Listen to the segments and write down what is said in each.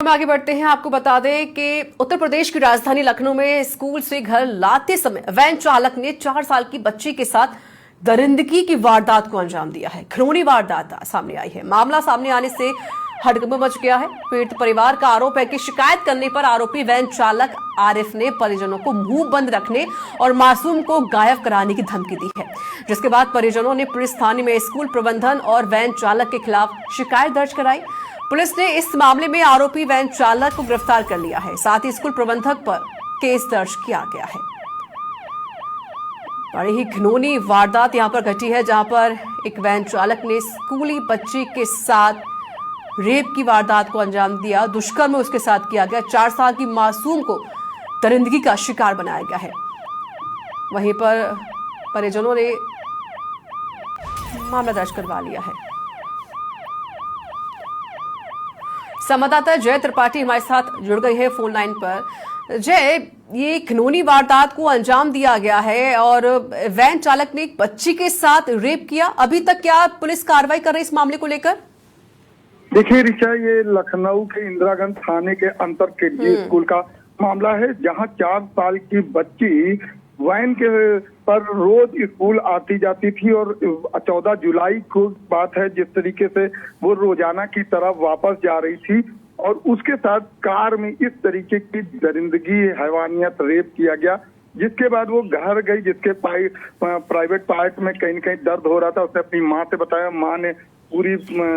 हम आगे बढ़ते हैं। आपको बता दें कि उत्तर प्रदेश की राजधानी लखनऊ में स्कूल से घर लाते समय वैन चालक ने 4 साल की बच्ची के साथ दरिंदगी की वारदात को अंजाम दिया है। घिनौनी वारदात सामने आई है। मामला सामने आने से हड़कंप मच गया है। पीड़ित परिवार का आरोप है कि शिकायत करने पर आरोपी वैन चालक आरिफ ने परिजनों को मुंह बंद रखने और मासूम को गायब कराने की धमकी दी है, जिसके बाद परिजनों ने पुलिस थाने में स्कूल प्रबंधन और वैन चालक के खिलाफ शिकायत दर्ज कराई। पुलिस ने इस मामले में आरोपी वैन चालक को गिरफ्तार कर लिया है। साथ ही स्कूल प्रबंधक पर केस दर्ज किया गया है। बड़ी ही घिनौनी वारदात यहां पर घटी है, जहां पर एक वैन चालक ने स्कूली बच्ची के साथ रेप की वारदात को अंजाम दिया। दुष्कर्म उसके साथ किया गया। 4 साल की मासूम को दरिंदगी का शिकार बनाया गया है। वहीं पर परिजनों ने मामला दर्ज करवा लिया है। संवाददाता जय त्रिपाठी हमारे साथ जुड़ गई है फोन लाइन पर। जय, ये घिनौनी वारदात को अंजाम दिया गया है और वैन चालक ने एक बच्ची के साथ रेप किया। अभी तक क्या पुलिस कार्रवाई कर रही है इस मामले को लेकर? देखिए ऋचा, ये लखनऊ के इंदिरागंज थाने के अंतर केंद्रीय स्कूल का मामला है, जहां 4 साल की बच्ची वैन के पर रोज स्कूल आती जाती थी और 14 जुलाई को बात है, जिस तरीके से वो रोजाना की तरह वापस जा रही थी और उसके साथ कार में इस तरीके की दरिंदगी, हैवानियत, रेप किया गया। जिसके बाद वो घर गई, जिसके प्राइवेट पार्ट में कहीं न कहीं दर्द हो रहा था। उसने अपनी माँ से बताया, माँ ने पूरी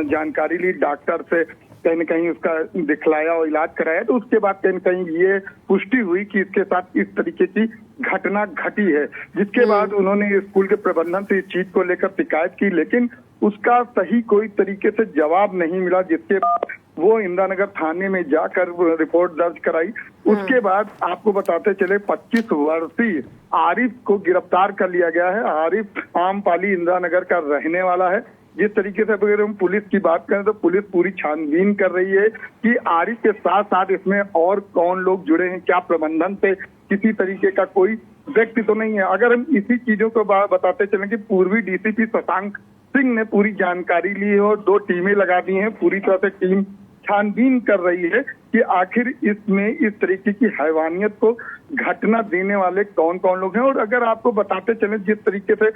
जानकारी ली, डॉक्टर से कहीं न कहीं उसका दिखलाया और इलाज कराया। तो उसके बाद कहीं न कहीं ये पुष्टि हुई कि इसके साथ इस तरीके की घटना घटी है। जिसके बाद उन्होंने स्कूल के प्रबंधन से इस चीज को लेकर शिकायत की, लेकिन उसका सही कोई तरीके से जवाब नहीं मिला। जिसके बाद वो इंदिरानगर थाने में जाकर रिपोर्ट दर्ज कराई। उसके बाद आपको बताते चले 25 वर्षीय आरिफ को गिरफ्तार कर लिया गया है। आरिफ आमपाली इंदिरानगर का रहने वाला है। जिस तरीके से अगर हम पुलिस की बात करें तो पुलिस पूरी छानबीन कर रही है कि आरिफ के साथ साथ इसमें और कौन लोग जुड़े हैं, क्या प्रबंधन से किसी तरीके का कोई व्यक्ति तो नहीं है। अगर हम इसी चीजों को बताते चलें कि पूर्वी डीसीपी शशांक सिंह ने पूरी जानकारी ली है और 2 टीमें लगा दी हैं। पूरी तरह से टीम छानबीन कर रही है कि आखिर इसमें इस तरीके की हैवानियत को घटना देने वाले कौन कौन लोग हैं। और अगर आपको बताते चलें, जिस तरीके से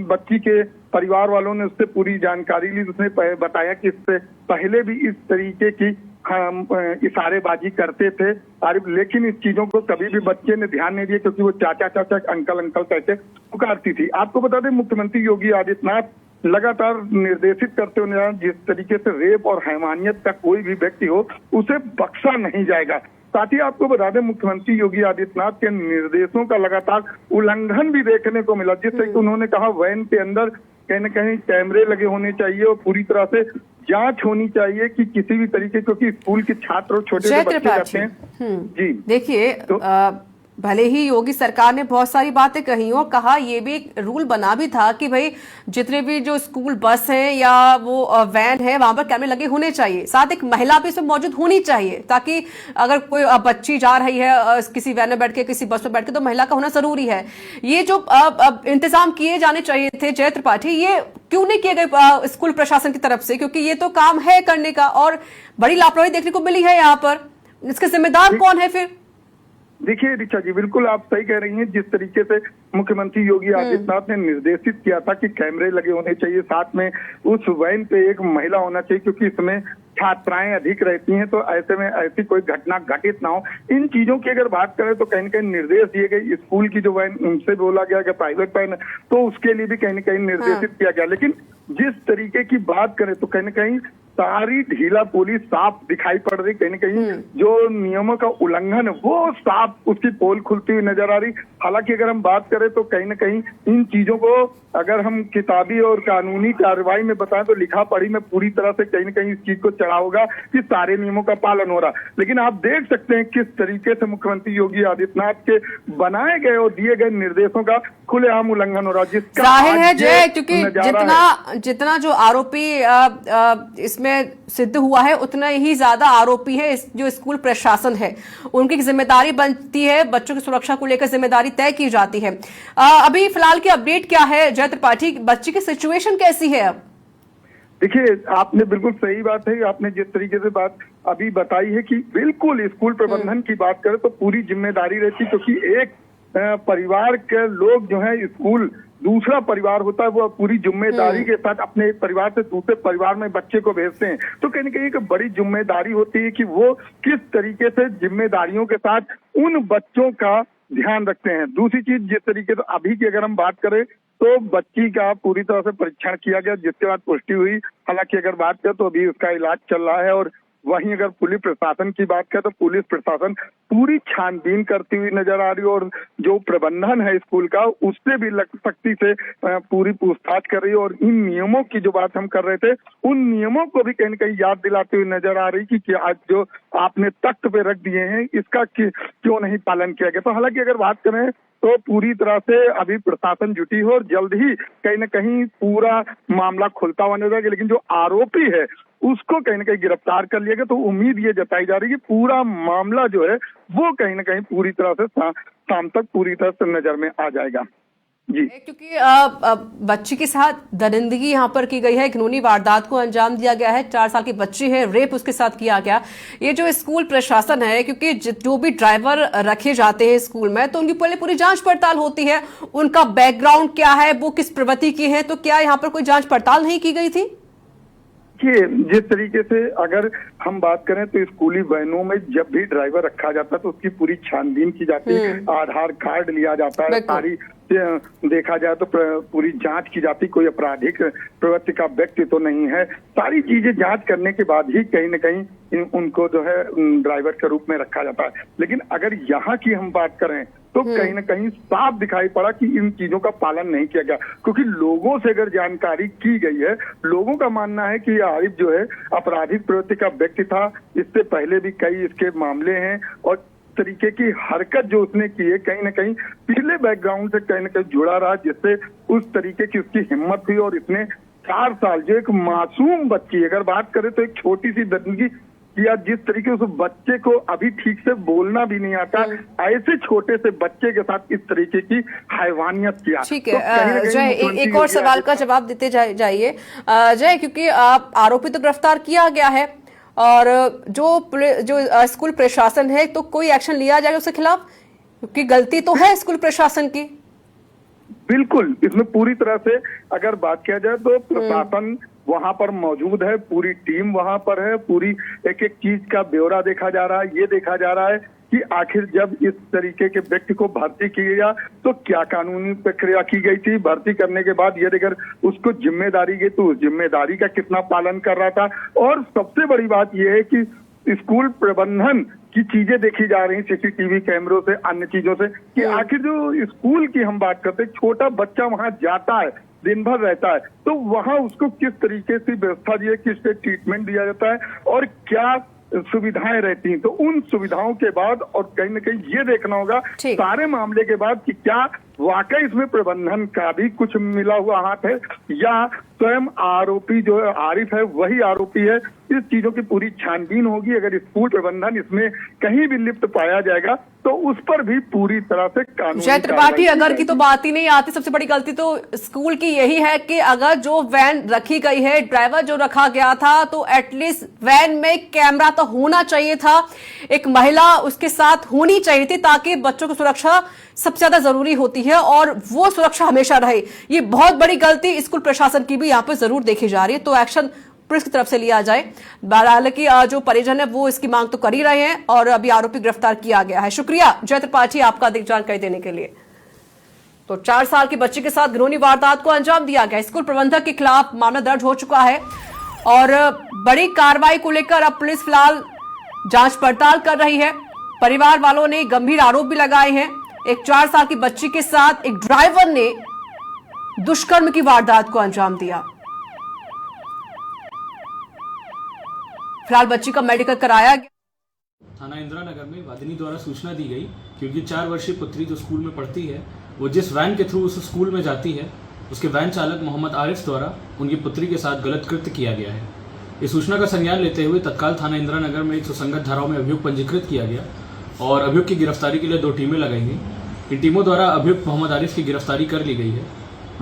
बच्ची के परिवार वालों ने उससे पूरी जानकारी ली, उसने बताया कि इससे पहले भी इस तरीके की इशारेबाजी करते थे आरिफ, लेकिन इस चीजों को कभी भी बच्चे ने ध्यान नहीं दिया, क्योंकि वो चाचा चाचा, अंकल अंकल कहते पुकारती थी। आपको बता दें, मुख्यमंत्री योगी आदित्यनाथ लगातार निर्देशित करते हुए, जिस तरीके से रेप और हैवानियत का कोई भी व्यक्ति हो उसे बख्शा नहीं जाएगा। साथ ही आपको बता दें, मुख्यमंत्री योगी आदित्यनाथ के निर्देशों का लगातार उल्लंघन भी देखने को मिला। जिससे कि उन्होंने कहा वैन के अंदर कहीं न कहीं कैमरे लगे होने चाहिए और पूरी तरह से जांच होनी चाहिए कि किसी भी तरीके, क्योंकि स्कूल के छात्र और छोटे बच्चे जाते हैं। जी देखिए, भले ही योगी सरकार ने बहुत सारी बातें कही और कहा, ये भी एक रूल बना भी था कि भाई जितने भी जो स्कूल बस हैं या वो वैन है, वहां पर कैमरे लगे होने चाहिए। साथ एक महिला भी इसमें मौजूद होनी चाहिए, ताकि अगर कोई बच्ची जा रही है किसी वैन में बैठ के, किसी बस में बैठ के, तो महिला का होना जरूरी है। ये जो इंतजाम किए जाने चाहिए थे जय त्रिपाठी, ये क्यों नहीं किए गए स्कूल प्रशासन की तरफ से? क्योंकि ये तो काम है करने का और बड़ी लापरवाही देखने को मिली है यहाँ पर। इसके जिम्मेदार कौन है फिर? देखिए ऋचा जी, बिल्कुल आप सही कह रही हैं। जिस तरीके से मुख्यमंत्री योगी आदित्यनाथ ने निर्देशित किया था कि कैमरे लगे होने चाहिए, साथ में उस वैन पे एक महिला होना चाहिए, क्योंकि इसमें छात्राएं अधिक रहती हैं, तो ऐसे में ऐसी कोई घटना घटित ना हो। इन चीजों की अगर बात करें तो कहीं न कहीं निर्देश दिए गए। स्कूल की जो वैन, उनसे बोला गया कि प्राइवेट वैन, तो उसके लिए भी कहीं न कहीं निर्देशित किया गया। लेकिन जिस तरीके की बात करें तो कहीं न कहीं सारी ढीला पोली साफ दिखाई पड़ रही। कहीं न कहीं जो नियमों का उल्लंघन है वो साफ उसकी पोल खुलती हुई नजर आ रही। हालांकि अगर हम बात करें तो कहीं न कहीं इन चीजों को अगर हम किताबी और कानूनी कार्रवाई में बताएं तो लिखा पढ़ी में पूरी तरह से कहीं न कहीं इस चीज को चढ़ा होगा कि सारे नियमों का पालन हो रहा। लेकिन आप देख सकते हैं किस तरीके से मुख्यमंत्री योगी आदित्यनाथ के बनाए गए और दिए गए निर्देशों का खुलेआम उल्लंघन हो रहा, जिसका जाहिर है जय, क्योंकि जितना जो आरोपी इसमें सिद्ध हुआ है, उतना ही ज्यादा आरोपी है जो स्कूल प्रशासन है। उनकी जिम्मेदारी बनती है, बच्चों की सुरक्षा को लेकर जिम्मेदारी तय की जाती है। अभी फिलहाल की अपडेट क्या है जय त्रिपाठी? बच्ची की सिचुएशन कैसी है अब? देखिए, आपने बिल्कुल सही बात है। आपने जिस तरीके से बात अभी बताई है कि बिल्कुल स्कूल प्रबंधन की बात करें तो पूरी जिम्मेदारी रहती, क्योंकि एक परिवार के लोग जो है स्कूल दूसरा परिवार होता है, वो पूरी जिम्मेदारी के साथ अपने एक परिवार से दूसरे परिवार में बच्चे को भेजते हैं। तो कहीं ना कहीं एक बड़ी जिम्मेदारी होती है कि वो किस तरीके से जिम्मेदारियों के साथ उन बच्चों का ध्यान रखते हैं। दूसरी चीज, जिस तरीके से अभी की अगर हम बात करें तो बच्ची का पूरी तरह से परीक्षण किया गया, जिसके बाद पुष्टि हुई। हालांकि अगर बात करें तो अभी उसका इलाज चल रहा है। और वहीं अगर पुलिस प्रशासन की बात करें तो पुलिस प्रशासन पूरी छानबीन करती हुई नजर आ रही है, और जो प्रबंधन है स्कूल का उससे भी सख्ती से पूरी पूछताछ कर रही है। और इन नियमों की जो बात हम कर रहे थे, उन नियमों को भी कहीं न कहीं याद दिलाते हुए नजर आ रही कि आज जो आपने तख्त पे रख दिए हैं, इसका क्यों नहीं पालन किया गया। तो हालांकि अगर बात करें तो पूरी तरह से अभी प्रशासन जुटी हो और जल्द ही कहीं न कहीं पूरा मामला खुलता हुआ नजर आएगा। लेकिन जो आरोपी है उसको कहीं न कहीं गिरफ्तार कर लिया गया, तो उम्मीद ये जताई जा रही है कि पूरा मामला जो है वो कहीं न कहीं पूरी तरह से शाम तक पूरी तरह से नजर में आ जाएगा। जी, क्योंकि बच्ची के साथ दरिंदगी यहाँ पर की गई है, घिनौनी वारदात को अंजाम दिया गया है। 4 साल की बच्ची है, रेप उसके साथ किया गया। ये जो स्कूल प्रशासन है, क्योंकि जो भी ड्राइवर रखे जाते हैं स्कूल में तो उनकी पहले पूरी जांच पड़ताल होती है, उनका बैकग्राउंड क्या है, वो किस प्रवृत्ति की है। तो क्या यहाँ पर कोई जांच पड़ताल नहीं की गई थी? जिस तरीके से अगर हम बात करें तो स्कूली वैनों में जब भी ड्राइवर रखा जाता है तो उसकी पूरी छानबीन की जाती है, आधार कार्ड लिया जाता है, सारी देखा जाए तो पूरी जांच की जाती, कोई आपराधिक प्रवृत्ति का व्यक्ति तो नहीं है। सारी चीजें जांच करने के बाद ही कहीं न कहीं उनको जो है ड्राइवर के रूप में रखा जाता है। लेकिन अगर यहाँ की हम बात करें तो कहीं न कहीं साफ दिखाई पड़ा कि इन चीजों का पालन नहीं किया गया, क्योंकि लोगों से अगर जानकारी की गई है, लोगों का मानना है कि आरिफ जो है आपराधिक प्रवृत्ति का व्यक्ति था, इससे पहले भी कई इसके मामले हैं और तरीके की हरकत जो उसने की है कहीं न कहीं पिछले बैकग्राउंड से कहीं न कहीं जुड़ा रहा, जिससे उस तरीके की उसकी हिम्मत हुई। और इसने 4 साल, जो एक मासूम बच्ची, अगर बात करें तो एक छोटी सी दरिंदगी या जिस तरीके उस बच्चे को अभी ठीक से बोलना भी नहीं आता, ऐसे छोटे से बच्चे के साथ इस तरीके की हैवानियत किया। ठीक है जय, एक और सवाल का जवाब देते जाइए जय, क्योंकि आरोपी तो गिरफ्तार किया गया है और जो स्कूल प्रशासन है, तो कोई एक्शन लिया जाएगा उसके खिलाफ, क्योंकि गलती तो है स्कूल प्रशासन की। बिल्कुल, इसमें पूरी तरह से अगर बात किया जाए तो प्रशासन वहां पर मौजूद है, पूरी टीम वहां पर है, पूरी एक एक चीज का ब्यौरा देखा जा रहा है। ये देखा जा रहा है कि आखिर जब इस तरीके के व्यक्ति को भर्ती किया गया तो क्या कानूनी प्रक्रिया की गई थी, भर्ती करने के बाद यदि अगर उसको जिम्मेदारी गई तो उस जिम्मेदारी का कितना पालन कर रहा था। और सबसे बड़ी बात यह है कि स्कूल प्रबंधन की चीजें देखी जा रही, सीसीटीवी कैमरों से, अन्य चीजों से, कि आखिर जो स्कूल की हम बात करते हैं, छोटा बच्चा वहां जाता है, दिन भर रहता है, तो वहां उसको किस तरीके से व्यवस्था दी है, किस पे ट्रीटमेंट दिया जाता है और क्या सुविधाएं रहती हैं। तो उन सुविधाओं के बाद और कहीं न कहीं ये देखना होगा सारे मामले के बाद कि क्या वाकई इसमें प्रबंधन का भी कुछ मिला हुआ हाथ है या स्वयं आरोपी जो है आरिफ है वही आरोपी है। इस चीजों की पूरी छानबीन होगी। अगर स्कूल प्रबंधन इसमें कहीं भी लिप्त पाया जाएगा तो उस पर भी पूरी तरह से कानूनी जय त्रिपाठी, अगर की तो बात ही नहीं आती। सबसे बड़ी गलती तो स्कूल की यही है कि अगर जो वैन रखी गई है, ड्राइवर जो रखा गया था, तो एटलीस्ट वैन में कैमरा तो होना चाहिए था, एक महिला उसके साथ होनी चाहिए थी, ताकि बच्चों की सुरक्षा सबसे ज्यादा जरूरी होती है और वो सुरक्षा हमेशा रहे। ये बहुत बड़ी गलती स्कूल प्रशासन की भी यहाँ पे जरूर देखी जा रही है, तो एक्शन पुलिस की तरफ से लिया जाए। हालांकि जो परिजन है वो इसकी मांग तो कर ही रहे हैं और अभी आरोपी गिरफ्तार किया गया है। शुक्रिया जय त्रिपाठी आपका अधिक जानकारी देने के लिए। तो 4 साल की बच्ची के साथ घिनौनी वारदात को अंजाम दिया गया। स्कूल प्रबंधक के खिलाफ मामला दर्ज हो चुका है और बड़ी कार्रवाई को लेकर अब पुलिस फिलहाल जांच पड़ताल कर रही है। परिवार वालों ने गंभीर आरोप भी लगाए हैं। एक 4 साल की बच्ची के साथ एक ड्राइवर ने दुष्कर्म की वारदात को अंजाम दिया। फिलहाल बच्ची का मेडिकल कराया गया। थाना इंदिरा नगर में वादिनी द्वारा सूचना दी गई कि उनकी 4 वर्षीय पुत्री जो स्कूल में पढ़ती है, वो जिस वैन के थ्रू उस स्कूल में जाती है, उसके वैन चालक मोहम्मद आरिफ द्वारा उनकी पुत्री के साथ गलत कृत्य किया गया है। इस सूचना का संज्ञान लेते हुए तत्काल थाना इंदिरा नगर में 100 संगत धाराओं में अभियोग पंजीकृत किया गया और अभियुक्त की गिरफ्तारी के लिए 2 टीमें लगाई गई। इन टीमों द्वारा अभियुक्त मोहम्मद आरिफ की गिरफ्तारी कर ली गई है।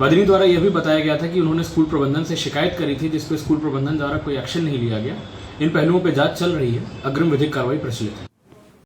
वादिनी द्वारा यह भी बताया गया था कि उन्होंने स्कूल प्रबंधन से शिकायत करी थी, जिस पर स्कूल प्रबंधन द्वारा कोई एक्शन नहीं लिया गया। इन पहलुओं पर जांच चल रही है। अग्रिम विधिक कार्रवाई प्रचलित है।